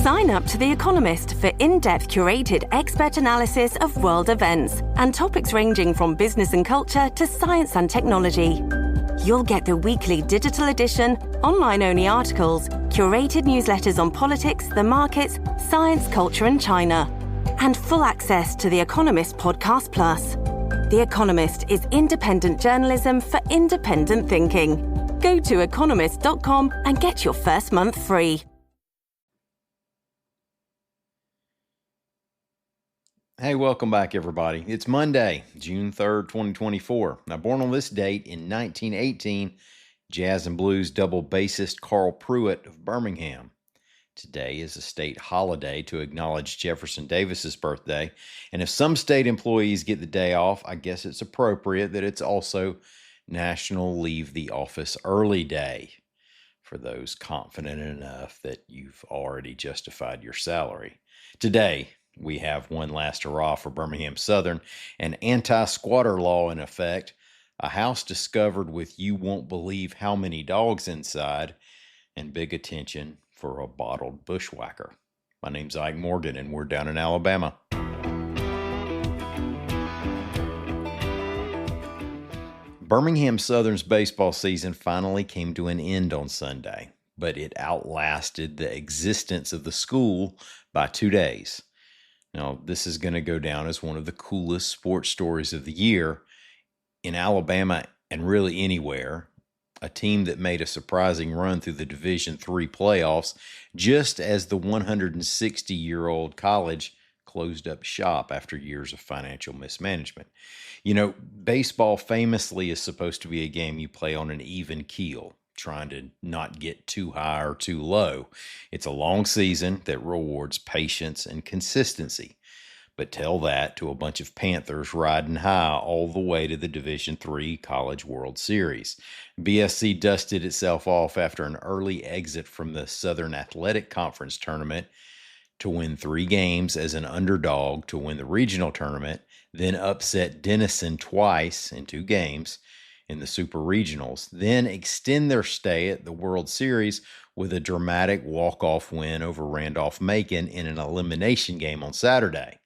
Sign up to The Economist for in-depth curated expert analysis of world events and topics ranging from business and culture to science and technology. You'll get the weekly digital edition, online-only articles, curated newsletters on politics, the markets, science, culture and China, and full access to The Economist Podcast Plus. The Economist is independent journalism for independent thinking. Go to economist.com and get your first month free. Hey, welcome back, everybody. It's Monday, June 3rd, 2024. Now, born on this date in 1918, jazz and blues double bassist Carl Pruitt of Birmingham. Today is a state holiday to acknowledge Jefferson Davis's birthday, and if some state employees get the day off, I guess it's appropriate that it's also National Leave the Office Early Day for those confident enough that you've already justified your salary. Today, we have one last hurrah for Birmingham-Southern, an anti-squatter law in effect, a house discovered with you won't believe how many dogs inside, and big attention for a bottled bushwhacker. My name's Ike Morgan, and we're down in Alabama. Birmingham-Southern's baseball season finally came to an end on Sunday, but it outlasted the existence of the school by 2 days. Now, this is going to go down as one of the coolest sports stories of the year. In Alabama, and really anywhere, a team that made a surprising run through the Division III playoffs just as the 160-year-old college closed up shop after years of financial mismanagement. You know, baseball famously is supposed to be a game you play on an even keel, trying to not get too high or too low. It's a long season that rewards patience and consistency. But tell that to a bunch of Panthers riding high all the way to the Division III College World Series. BSC dusted itself off after an early exit from the Southern Athletic Conference tournament to win 3 games as an underdog to win the regional tournament, then upset Denison twice in 2 games in the Super Regionals, then extend their stay at the World Series with a dramatic walk-off win over Randolph-Macon in an elimination game on Saturday.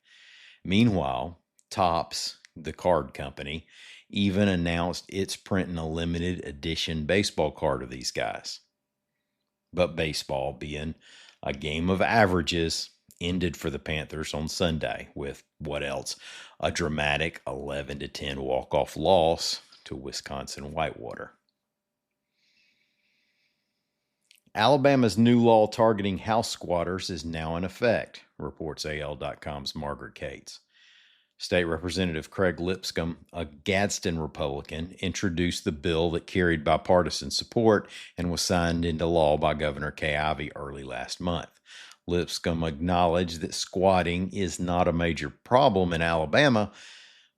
Meanwhile, Topps, the card company, even announced it's printing a limited edition baseball card of these guys. But baseball, being a game of averages, ended for the Panthers on Sunday with, what else, a dramatic 11-10 walk-off loss to Wisconsin Whitewater. Alabama's new law targeting house squatters is now in effect, reports AL.com's Margaret Cates. State Representative Craig Lipscomb, a Gadsden Republican, introduced the bill that carried bipartisan support and was signed into law by Governor Kay Ivey early last month. Lipscomb acknowledged that squatting is not a major problem in Alabama,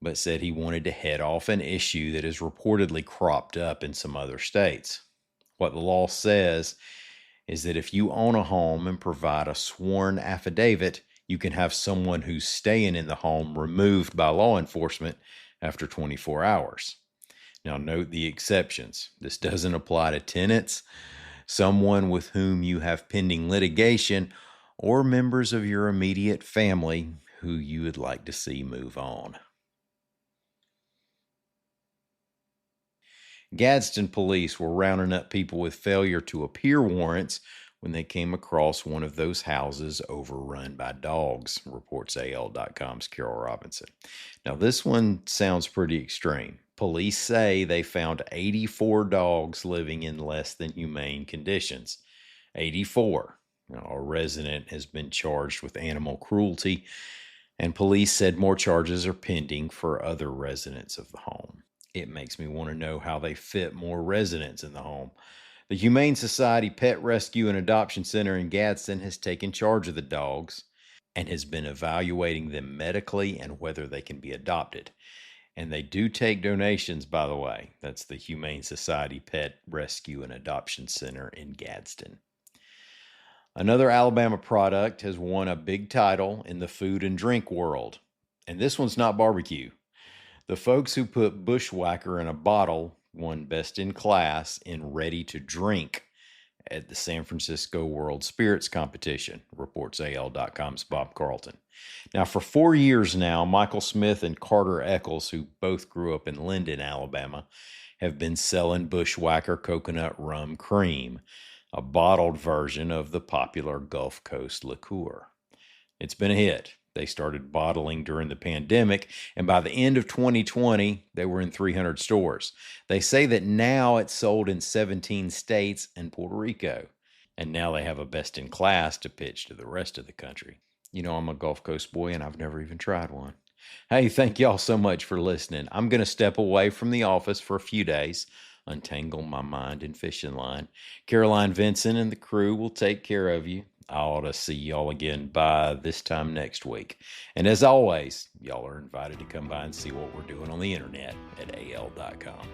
but said he wanted to head off an issue that has reportedly cropped up in some other states. What the law says is that if you own a home and provide a sworn affidavit, you can have someone who's staying in the home removed by law enforcement after 24 hours. Now, note the exceptions. This doesn't apply to tenants, someone with whom you have pending litigation, or members of your immediate family who you would like to see move on. Gadsden police were rounding up people with failure to appear warrants when they came across one of those houses overrun by dogs, reports AL.com's Carol Robinson. Now, this one sounds pretty extreme. Police say they found 84 dogs living in less than humane conditions. 84. Now, a resident has been charged with animal cruelty, and police said more charges are pending for other residents of the home. It makes me want to know how they fit more residents in the home. The Humane Society Pet Rescue and Adoption Center in Gadsden has taken charge of the dogs and has been evaluating them medically and whether they can be adopted. And they do take donations, by the way. That's the Humane Society Pet Rescue and Adoption Center in Gadsden. Another Alabama product has won a big title in the food and drink world. And this one's not barbecue. The folks who put Bushwhacker in a bottle won Best in Class in Ready to Drink at the San Francisco World Spirits Competition, reports AL.com's Bob Carlton. Now, for 4 years now, Michael Smith and Carter Eccles, who both grew up in Linden, Alabama, have been selling Bushwhacker Coconut Rum Cream, a bottled version of the popular Gulf Coast liqueur. It's been a hit. They started bottling during the pandemic, and by the end of 2020, they were in 300 stores. They say that now it's sold in 17 states and Puerto Rico, and now they have a best in class to pitch to the rest of the country. You know, I'm a Gulf Coast boy, and I've never even tried one. Hey, thank y'all so much for listening. I'm going to step away from the office for a few days, untangle my mind in fishing line. Caroline Vinson and the crew will take care of you. I ought to see y'all again by this time next week. And as always, y'all are invited to come by and see what we're doing on the internet at al.com.